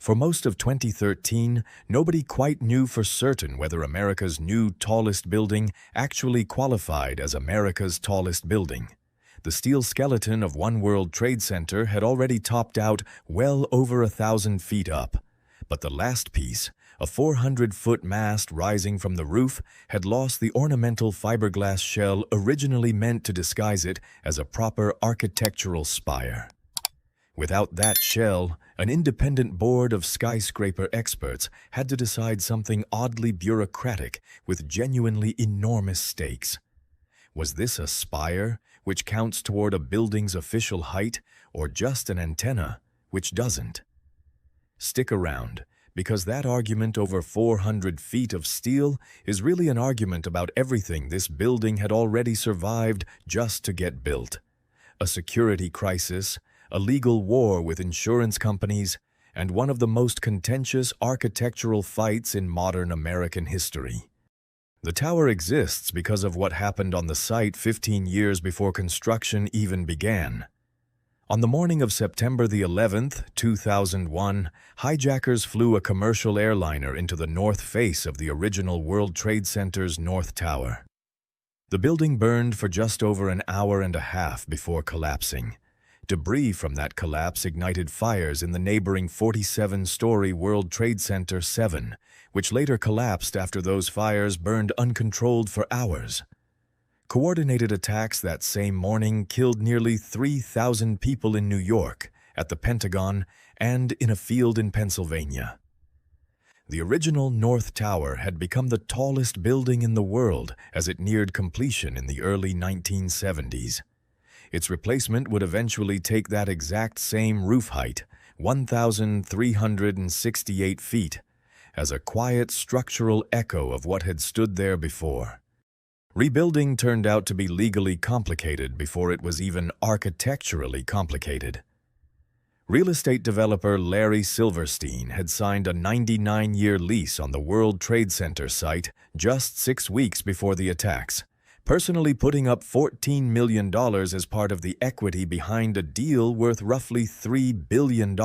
For most of 2013, nobody quite knew for certain whether America's new tallest building actually qualified as America's tallest building. The steel skeleton of One World Trade Center had already topped out well over 1,000 feet up, but the last piece, a 400-foot mast rising from the roof, had lost the ornamental fiberglass shell originally meant to disguise it as a proper architectural spire. Without that shell, an independent board of skyscraper experts had to decide something oddly bureaucratic with genuinely enormous stakes. Was this a spire, which counts toward a building's official height, or just an antenna, which doesn't? Stick around, because that argument over 400 feet of steel is really an argument about everything this building had already survived just to get built. A security crisis, a legal war with insurance companies, and one of the most contentious architectural fights in modern American history. The tower exists because of what happened on the site 15 years before construction even began. On the morning of September the 11th, 2001, hijackers flew a commercial airliner into the north face of the original World Trade Center's North Tower. The building burned for just over an hour and a half before collapsing. Debris from that collapse ignited fires in the neighboring 47-story World Trade Center 7, which later collapsed after those fires burned uncontrolled for hours. Coordinated attacks that same morning killed nearly 3,000 people in New York, at the Pentagon, and in a field in Pennsylvania. The original North Tower had become the tallest building in the world as it neared completion in the early 1970s. Its replacement would eventually take that exact same roof height, 1,368 feet, as a quiet structural echo of what had stood there before. Rebuilding turned out to be legally complicated before it was even architecturally complicated. Real estate developer Larry Silverstein had signed a 99-year lease on the World Trade Center site just 6 weeks before the attacks, personally putting up $14 million as part of the equity behind a deal worth roughly $3 billion.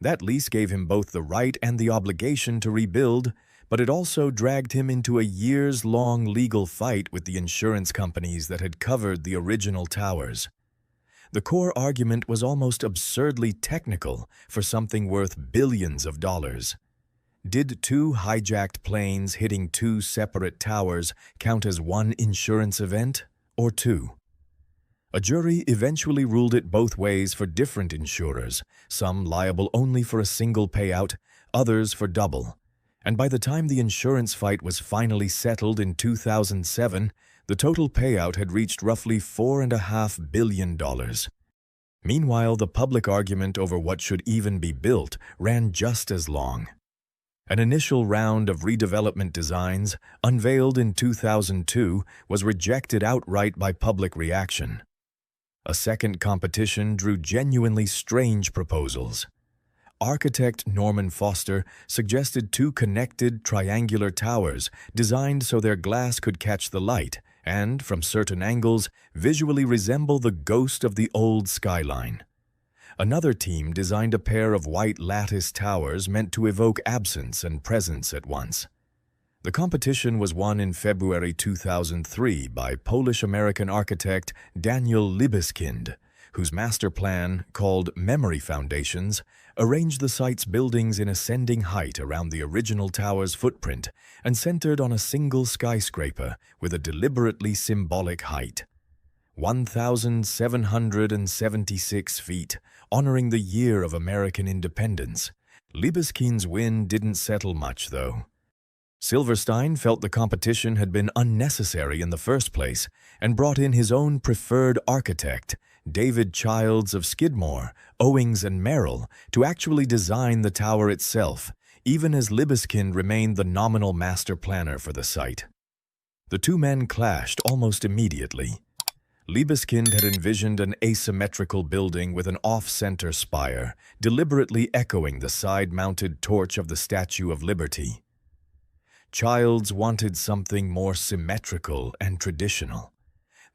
That lease gave him both the right and the obligation to rebuild, but it also dragged him into a years-long legal fight with the insurance companies that had covered the original towers. The core argument was almost absurdly technical for something worth billions of dollars. Did 2 hijacked planes hitting 2 separate towers count as one insurance event, or 2? A jury eventually ruled it both ways for different insurers, some liable only for a single payout, others for double. And by the time the insurance fight was finally settled in 2007, the total payout had reached roughly $4.5 billion. Meanwhile, the public argument over what should even be built ran just as long. An initial round of redevelopment designs, unveiled in 2002, was rejected outright by public reaction. A second competition drew genuinely strange proposals. Architect Norman Foster suggested 2 connected triangular towers designed so their glass could catch the light and, from certain angles, visually resemble the ghost of the old skyline. Another team designed a pair of white lattice towers meant to evoke absence and presence at once. The competition was won in February 2003 by Polish-American architect Daniel Libeskind, whose master plan, called Memory Foundations, arranged the site's buildings in ascending height around the original tower's footprint and centered on a single skyscraper with a deliberately symbolic height. 1,776 feet, honoring the year of American independence. Libeskind's win didn't settle much, though. Silverstein felt the competition had been unnecessary in the first place and brought in his own preferred architect, David Childs of Skidmore, Owings and Merrill, to actually design the tower itself, even as Libeskind remained the nominal master planner for the site. The 2 men clashed almost immediately. Libeskind had envisioned an asymmetrical building with an off-center spire, deliberately echoing the side-mounted torch of the Statue of Liberty. Childs wanted something more symmetrical and traditional.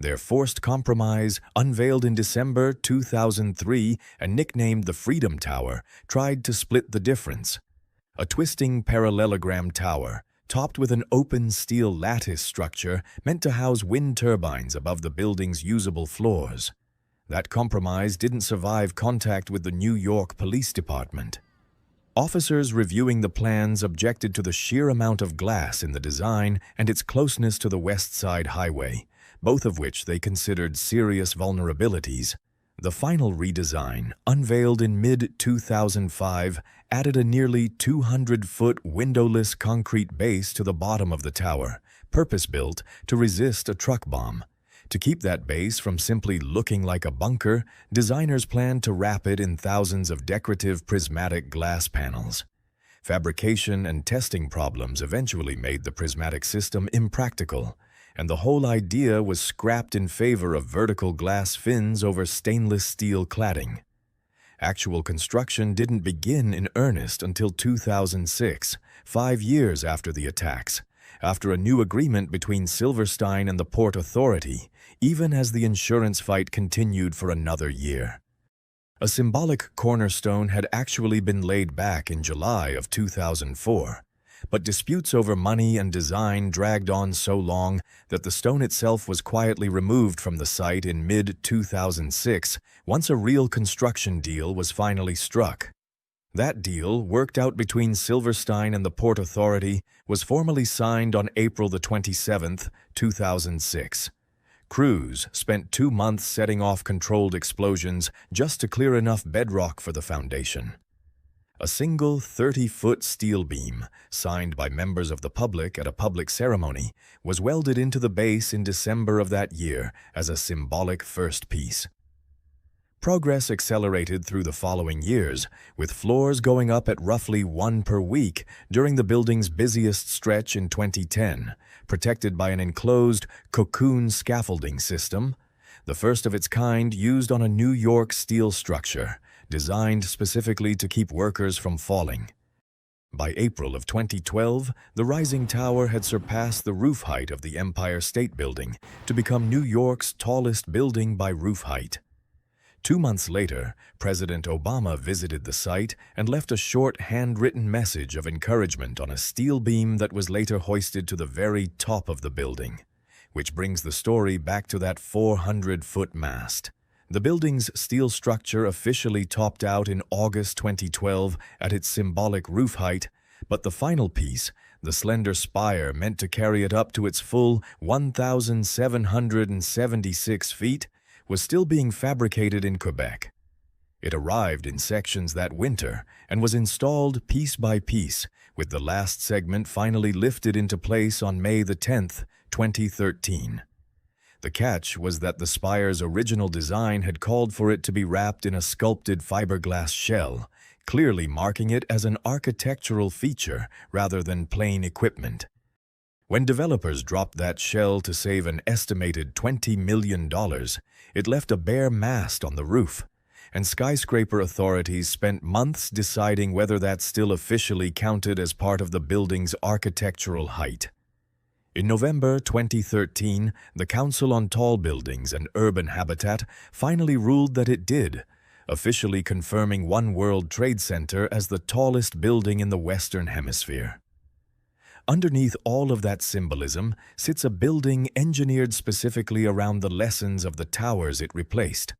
Their forced compromise, unveiled in December 2003 and nicknamed the Freedom Tower, tried to split the difference. A twisting parallelogram tower, topped with an open steel lattice structure meant to house wind turbines above the building's usable floors. That compromise didn't survive contact with the New York Police Department. Officers reviewing the plans objected to the sheer amount of glass in the design and its closeness to the West Side Highway, both of which they considered serious vulnerabilities. The final redesign, unveiled in mid-2005, added a nearly 200-foot windowless concrete base to the bottom of the tower, purpose-built to resist a truck bomb. To keep that base from simply looking like a bunker, designers planned to wrap it in thousands of decorative prismatic glass panels. Fabrication and testing problems eventually made the prismatic system impractical, and the whole idea was scrapped in favor of vertical glass fins over stainless steel cladding. Actual construction didn't begin in earnest until 2006, 5 years after the attacks, after a new agreement between Silverstein and the Port Authority, even as the insurance fight continued for another year. A symbolic cornerstone had actually been laid back in July of 2004, but disputes over money and design dragged on so long that the stone itself was quietly removed from the site in mid-2006 once a real construction deal was finally struck. That deal, worked out between Silverstein and the Port Authority, was formally signed on April 27, 2006. Crews spent 2 months setting off controlled explosions just to clear enough bedrock for the foundation. A single 30-foot steel beam, signed by members of the public at a public ceremony, was welded into the base in December of that year as a symbolic first piece. Progress accelerated through the following years, with floors going up at roughly 1 per week during the building's busiest stretch in 2010, protected by an enclosed cocoon scaffolding system, the first of its kind used on a New York steel structure, designed specifically to keep workers from falling. By April of 2012, the rising tower had surpassed the roof height of the Empire State Building to become New York's tallest building by roof height. 2 months later, President Obama visited the site and left a short handwritten message of encouragement on a steel beam that was later hoisted to the very top of the building, which brings the story back to that 400-foot mast. The building's steel structure officially topped out in August 2012 at its symbolic roof height, but the final piece, the slender spire meant to carry it up to its full 1,776 feet, was still being fabricated in Quebec. It arrived in sections that winter and was installed piece by piece, with the last segment finally lifted into place on May 10, 2013. The catch was that the spire's original design had called for it to be wrapped in a sculpted fiberglass shell, clearly marking it as an architectural feature rather than plain equipment. When developers dropped that shell to save an estimated $20 million, it left a bare mast on the roof, and skyscraper authorities spent months deciding whether that still officially counted as part of the building's architectural height. In November 2013, the Council on Tall Buildings and Urban Habitat finally ruled that it did, officially confirming One World Trade Center as the tallest building in the Western Hemisphere. Underneath all of that symbolism sits a building engineered specifically around the lessons of the towers it replaced.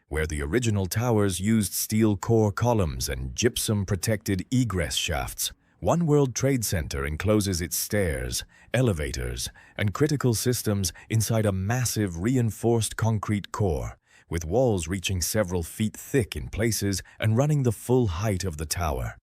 Where the original towers used steel core columns and gypsum-protected egress shafts, One World Trade Center encloses its stairs, elevators, and critical systems inside a massive reinforced concrete core, with walls reaching several feet thick in places and running the full height of the tower.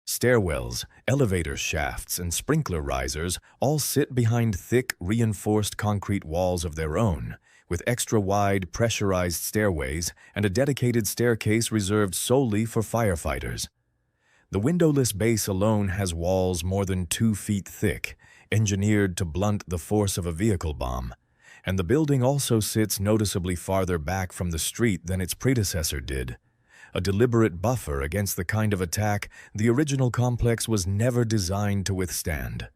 Stairwells, elevator shafts, and sprinkler risers all sit behind thick, reinforced concrete walls of their own, with extra-wide, pressurized stairways and a dedicated staircase reserved solely for firefighters. The windowless base alone has walls more than 2 feet thick, engineered to blunt the force of a vehicle bomb, and the building also sits noticeably farther back from the street than its predecessor did. A deliberate buffer against the kind of attack the original complex was never designed to withstand.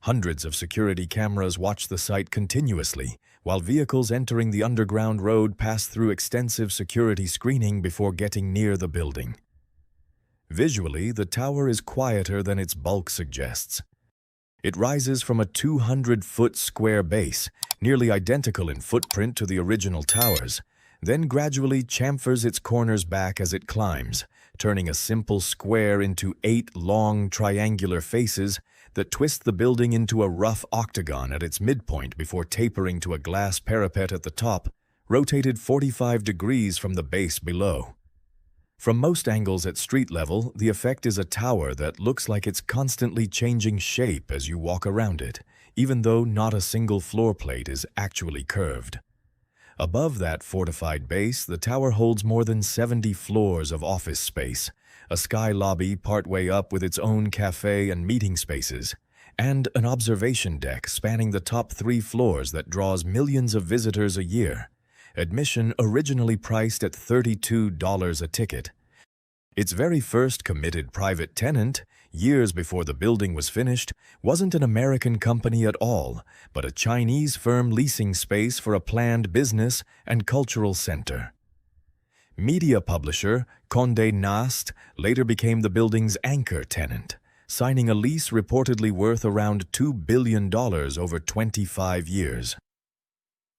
Hundreds of security cameras watch the site continuously, while vehicles entering the underground road pass through extensive security screening before getting near the building. Visually, the tower is quieter than its bulk suggests. It rises from a 200-foot square base, nearly identical in footprint to the original towers, then gradually chamfers its corners back as it climbs, turning a simple square into 8 long triangular faces that twist the building into a rough octagon at its midpoint before tapering to a glass parapet at the top, rotated 45 degrees from the base below. From most angles at street level, the effect is a tower that looks like it's constantly changing shape as you walk around it, even though not a single floor plate is actually curved. Above that fortified base, the tower holds more than 70 floors of office space, a sky lobby partway up with its own cafe and meeting spaces, and an observation deck spanning the top 3 floors that draws millions of visitors a year. Admission originally priced at $32 a ticket. Its very first committed private tenant, years before the building was finished, wasn't an American company at all, but a Chinese firm leasing space for a planned business and cultural center. Media publisher Condé Nast later became the building's anchor tenant, signing a lease reportedly worth around $2 billion over 25 years.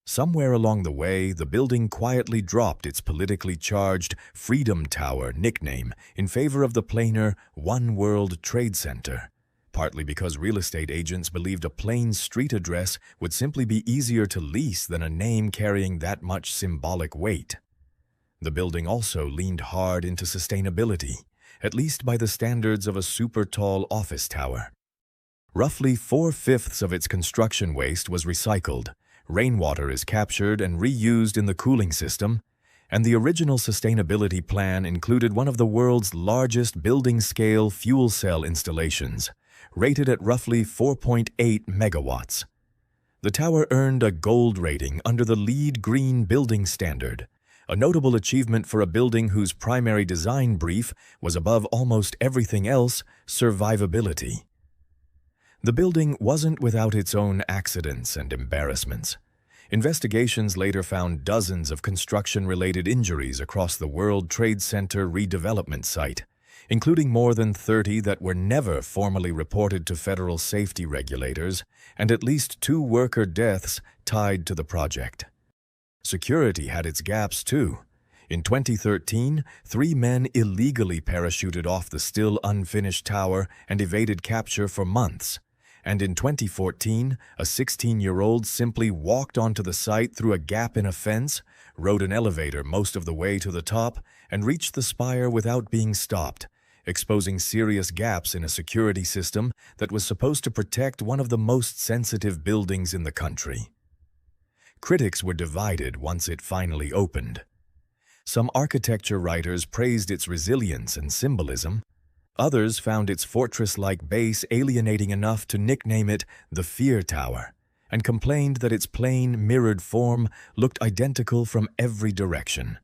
Somewhere along the way, the building quietly dropped its politically charged Freedom Tower nickname in favor of the plainer One World Trade Center, partly because real estate agents believed a plain street address would simply be easier to lease than a name carrying that much symbolic weight. The building also leaned hard into sustainability, at least by the standards of a super-tall office tower. Roughly 4/5 of its construction waste was recycled. Rainwater is captured and reused in the cooling system, and the original sustainability plan included one of the world's largest building-scale fuel cell installations, rated at roughly 4.8 megawatts. The tower earned a gold rating under the LEED Green Building Standard, a notable achievement for a building whose primary design brief was above almost everything else, survivability. The building wasn't without its own accidents and embarrassments. Investigations later found dozens of construction-related injuries across the World Trade Center redevelopment site, including more than 30 that were never formally reported to federal safety regulators, and at least 2 worker deaths tied to the project. Security had its gaps too. In 2013, 3 men illegally parachuted off the still unfinished tower and evaded capture for months. And in 2014, a 16-year-old simply walked onto the site through a gap in a fence, rode an elevator most of the way to the top, and reached the spire without being stopped, exposing serious gaps in a security system that was supposed to protect one of the most sensitive buildings in the country. Critics were divided once it finally opened. Some architecture writers praised its resilience and symbolism. Others found its fortress-like base alienating enough to nickname it the Fear Tower, and complained that its plain, mirrored form looked identical from every direction.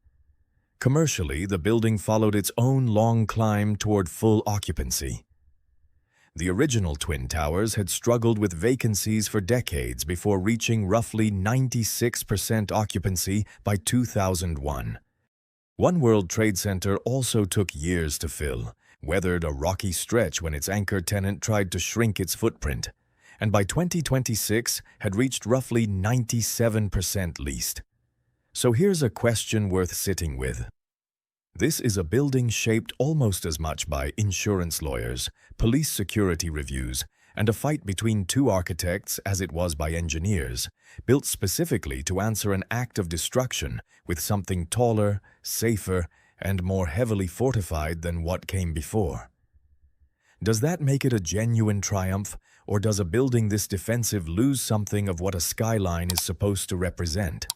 Commercially, the building followed its own long climb toward full occupancy. The original Twin Towers had struggled with vacancies for decades before reaching roughly 96% occupancy by 2001. One World Trade Center also took years to fill, weathered a rocky stretch when its anchor tenant tried to shrink its footprint, and by 2026 had reached roughly 97% leased. So here's a question worth sitting with. This is a building shaped almost as much by insurance lawyers, police security reviews, and a fight between 2 architects as it was by engineers, built specifically to answer an act of destruction with something taller, safer, and more heavily fortified than what came before. Does that make it a genuine triumph, or does a building this defensive lose something of what a skyline is supposed to represent?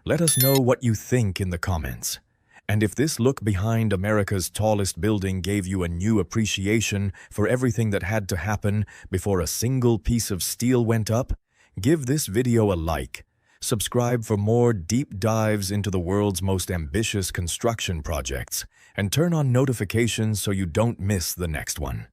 Let us know what you think in the comments. And if this look behind America's tallest building gave you a new appreciation for everything that had to happen before a single piece of steel went up, give this video a like. Subscribe for more deep dives into the world's most ambitious construction projects, and turn on notifications so you don't miss the next one.